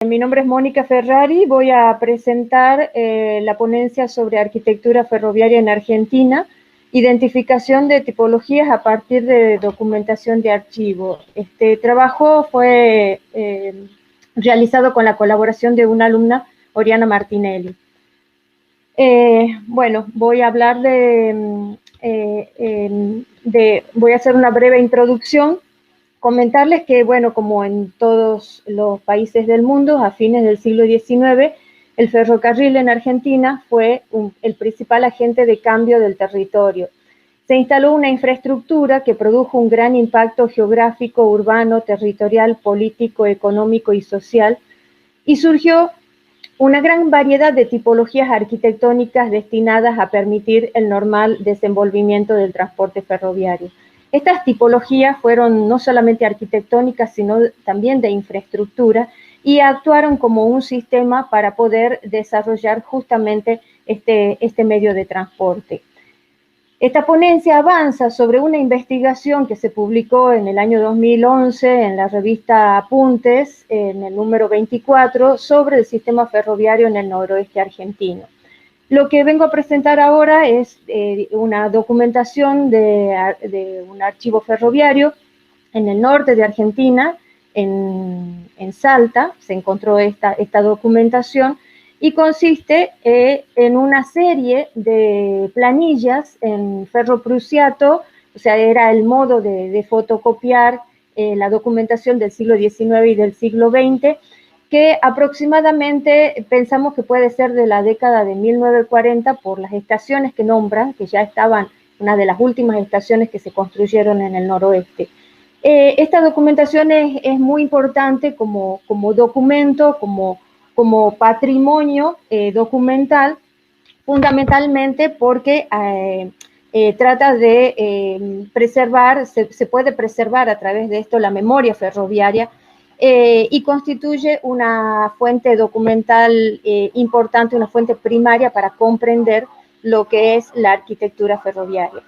Mi nombre es Mónica Ferrari, voy a presentar la ponencia sobre arquitectura ferroviaria en Argentina, identificación de tipologías a partir de documentación de archivo. Este trabajo fue realizado con la colaboración de una alumna, Oriana Martinelli. Bueno, voy a hablar voy a hacer una breve introducción. Comentarles que, bueno, como en todos los países del mundo, a fines del siglo XIX, el ferrocarril en Argentina fue el principal agente de cambio del territorio. Se instaló una infraestructura que produjo un gran impacto geográfico, urbano, territorial, político, económico y social, y surgió una gran variedad de tipologías arquitectónicas destinadas a permitir el normal desenvolvimiento del transporte ferroviario. Estas tipologías fueron no solamente arquitectónicas, sino también de infraestructura y actuaron como un sistema para poder desarrollar justamente este medio de transporte. Esta ponencia avanza sobre una investigación que se publicó en el año 2011 en la revista Apuntes, en el número 24, sobre el sistema ferroviario en el noroeste argentino. Lo que vengo a presentar ahora es una documentación de un archivo ferroviario en el norte de Argentina, en Salta, se encontró esta documentación, y consiste en una serie de planillas en ferroprusiato, o sea, era el modo de fotocopiar la documentación del siglo XIX y del siglo XX, que aproximadamente pensamos que puede ser de la década de 1940 por las estaciones que nombran, que ya estaban una de las últimas estaciones que se construyeron en el noroeste. Esta documentación es muy importante como documento, como patrimonio documental, fundamentalmente porque trata de preservar, se puede preservar a través de esto la memoria ferroviaria y constituye una fuente documental importante, una fuente primaria para comprender lo que es la arquitectura ferroviaria.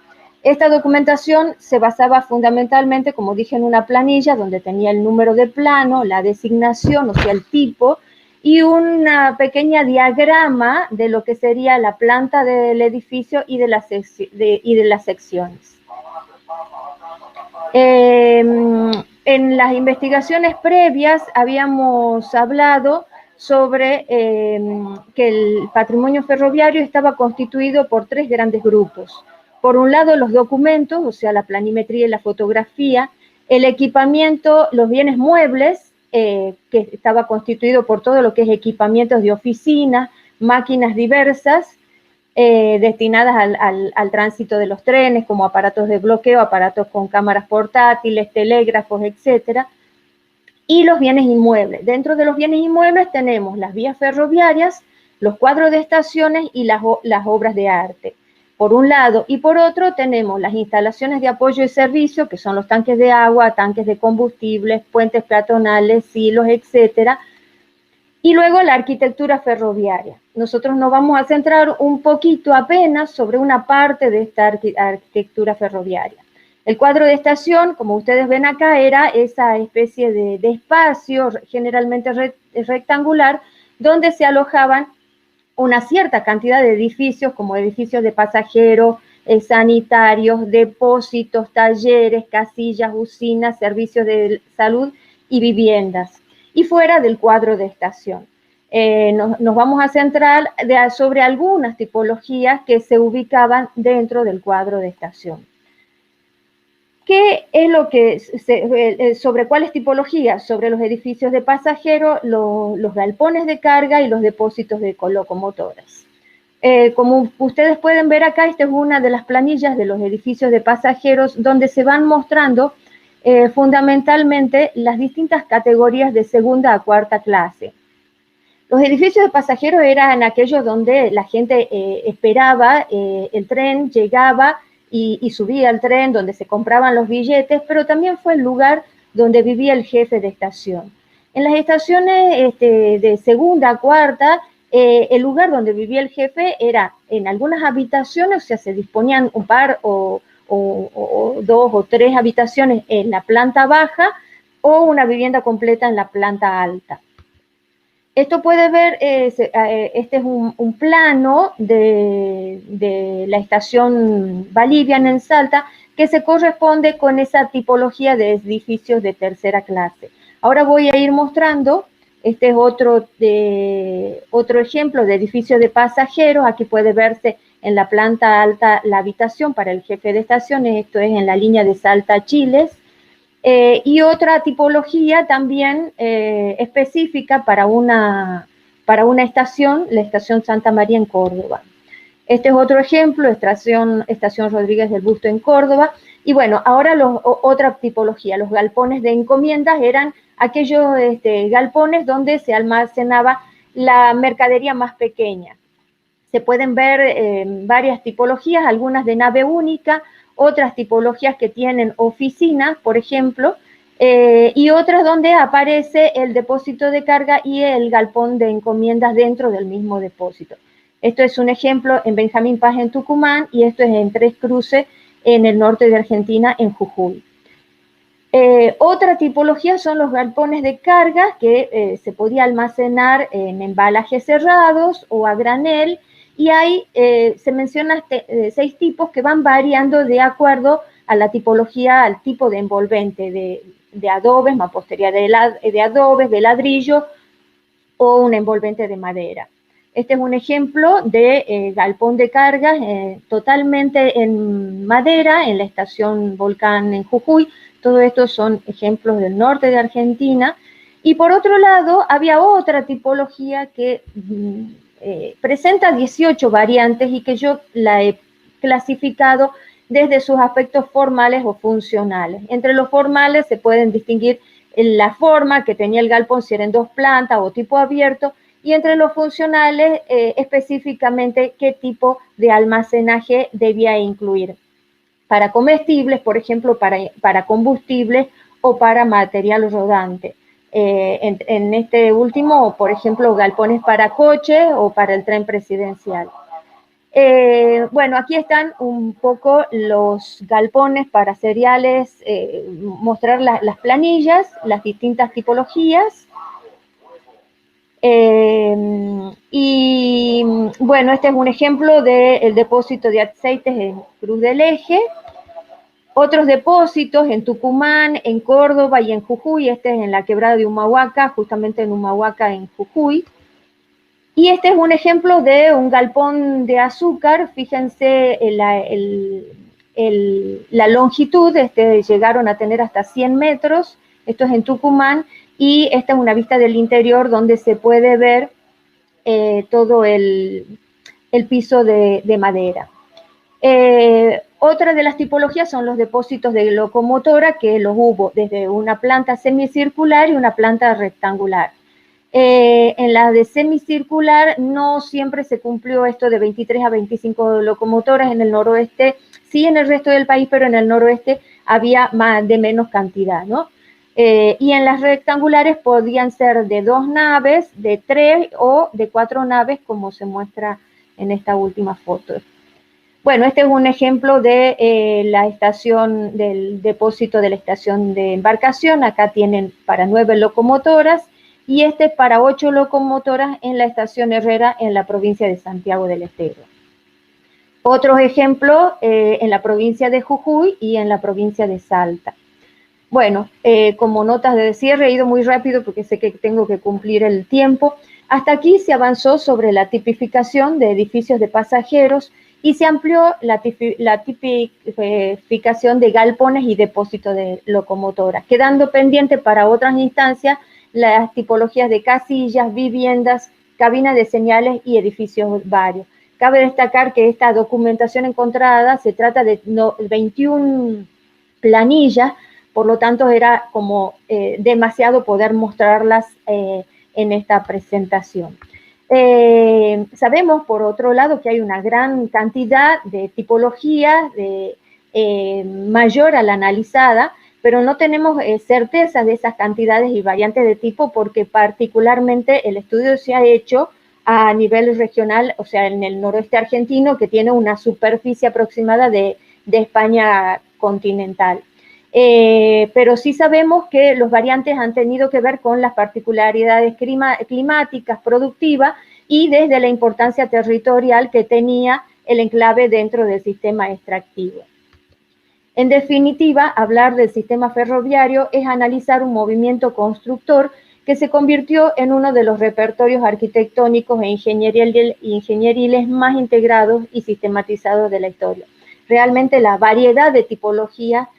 Esta documentación se basaba fundamentalmente, como dije, en una planilla donde tenía el número de plano, la designación, o sea, el tipo, y una pequeña diagrama de lo que sería la planta del edificio y de las secciones. En las investigaciones previas habíamos hablado sobre que el patrimonio ferroviario estaba constituido por tres grandes grupos. Por un lado, los documentos, o sea, la planimetría y la fotografía, el equipamiento, los bienes muebles, que estaba constituido por todo lo que es equipamientos de oficina, máquinas diversas, destinadas al tránsito de los trenes, como aparatos de bloqueo, aparatos con cámaras portátiles, telégrafos, etcétera, y los bienes inmuebles. Dentro de los bienes inmuebles tenemos las vías ferroviarias, los cuadros de estaciones y las obras de arte, por un lado, y por otro tenemos las instalaciones de apoyo y servicio, que son los tanques de agua, tanques de combustibles, puentes peatonales, silos, etcétera, y luego la arquitectura ferroviaria. Nosotros nos vamos a centrar un poquito apenas sobre una parte de esta arquitectura ferroviaria. El cuadro de estación, como ustedes ven acá, era esa especie de espacio generalmente rectangular donde se alojaban una cierta cantidad de edificios, como edificios de pasajeros, sanitarios, depósitos, talleres, casillas, usinas, servicios de salud y viviendas. Y fuera del cuadro de estación. Nos vamos a centrar sobre algunas tipologías que se ubicaban dentro del cuadro de estación. ¿Qué es lo que, sobre cuáles tipologías? Sobre los edificios de pasajeros, los galpones de carga y los depósitos de locomotoras. Como ustedes pueden ver acá, esta es una de las planillas de los edificios de pasajeros donde se van mostrando fundamentalmente las distintas categorías de segunda a cuarta clase. Los edificios de pasajeros eran aquellos donde la gente esperaba el tren, llegaba y subía al tren, donde se compraban los billetes, pero también fue el lugar donde vivía el jefe de estación. En las estaciones de segunda a cuarta, el lugar donde vivía el jefe era en algunas habitaciones, o sea, se disponían un par o dos o tres habitaciones en la planta baja o una vivienda completa en la planta alta. Esto puede ver, este es un plano de la estación Bolivian en Salta, que se corresponde con esa tipología de edificios de tercera clase. Ahora voy a ir mostrando, este es otro ejemplo de edificio de pasajeros. Aquí puede verse en la planta alta la habitación para el jefe de estaciones, esto es en la línea de Salta-Chiles. Y otra tipología también específica para una estación, la estación Santa María en Córdoba. Este es otro ejemplo, estación Rodríguez del Busto en Córdoba. Y bueno, ahora otra tipología, los galpones de encomiendas eran aquellos galpones donde se almacenaba la mercadería más pequeña. Se pueden ver varias tipologías, algunas de nave única, otras tipologías que tienen oficinas, por ejemplo, y otras donde aparece el depósito de carga y el galpón de encomiendas dentro del mismo depósito. Esto es un ejemplo en Benjamín Paz, en Tucumán, y esto es en Tres Cruces, en el norte de Argentina, en Jujuy. Otra tipología son los galpones de carga, que se podía almacenar en embalajes cerrados o a granel, y ahí se mencionan 6 tipos que van variando de acuerdo a la tipología, al tipo de envolvente de adobes, mampostería de adobes, de ladrillo o un envolvente de madera. Este es un ejemplo de galpón de cargas totalmente en madera en la estación Volcán en Jujuy. Todo esto son ejemplos del norte de Argentina. Y por otro lado, había otra tipología que presenta 18 variantes y que yo la he clasificado desde sus aspectos formales o funcionales. Entre los formales se pueden distinguir la forma que tenía el galpón, si era en 2 plantas o tipo abierto, y entre los funcionales específicamente qué tipo de almacenaje debía incluir. Para comestibles, por ejemplo, para combustibles o para material rodante. En este último, por ejemplo, galpones para coches o para el tren presidencial. Bueno, aquí están un poco los galpones para cereales, mostrar las planillas, las distintas tipologías. Y bueno, este es un ejemplo del depósito de aceites en Cruz del Eje. Otros depósitos en Tucumán, en Córdoba y en Jujuy. Este es en la quebrada de Humahuaca, justamente en Humahuaca, en Jujuy. Y este es un ejemplo de un galpón de azúcar. Fíjense la longitud, llegaron a tener hasta 100 metros. Esto es en Tucumán. Y esta es una vista del interior donde se puede ver todo el piso de madera. Otra de las tipologías son los depósitos de locomotora, que los hubo desde una planta semicircular y una planta rectangular. En la de semicircular no siempre se cumplió esto de 23 a 25 locomotoras en el noroeste, sí en el resto del país, pero en el noroeste había de menos cantidad, ¿no? Y en las rectangulares podían ser de 2 naves, de 3 o de 4 naves, como se muestra en esta última foto. Bueno, este es un ejemplo de la estación, del depósito de la estación de embarcación. Acá tienen para 9 locomotoras y este para 8 locomotoras en la estación Herrera en la provincia de Santiago del Estero. Otros ejemplos en la provincia de Jujuy y en la provincia de Salta. Bueno, como notas de cierre, he ido muy rápido porque sé que tengo que cumplir el tiempo. Hasta aquí se avanzó sobre la tipificación de edificios de pasajeros y se amplió la tipificación de galpones y depósitos de locomotoras, quedando pendiente para otras instancias las tipologías de casillas, viviendas, cabinas de señales y edificios varios. Cabe destacar que esta documentación encontrada se trata de 21 planillas, por lo tanto era como demasiado poder mostrarlas en esta presentación. Sabemos, por otro lado, que hay una gran cantidad de tipologías mayor a la analizada, pero no tenemos certeza de esas cantidades y variantes de tipo porque particularmente el estudio se ha hecho a nivel regional, o sea, en el noroeste argentino, que tiene una superficie aproximada de España continental. pero sí sabemos que los variantes han tenido que ver con las particularidades climáticas, productivas, y desde la importancia territorial que tenía el enclave dentro del sistema extractivo. En definitiva, hablar del sistema ferroviario es analizar un movimiento constructor que se convirtió en uno de los repertorios arquitectónicos e ingenieriles más integrados y sistematizados de la historia. Realmente la variedad de tipologías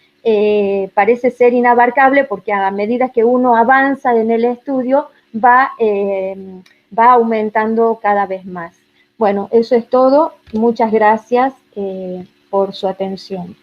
parece ser inabarcable, porque a medida que uno avanza en el estudio va aumentando cada vez más. Bueno, eso es todo. Muchas gracias por su atención.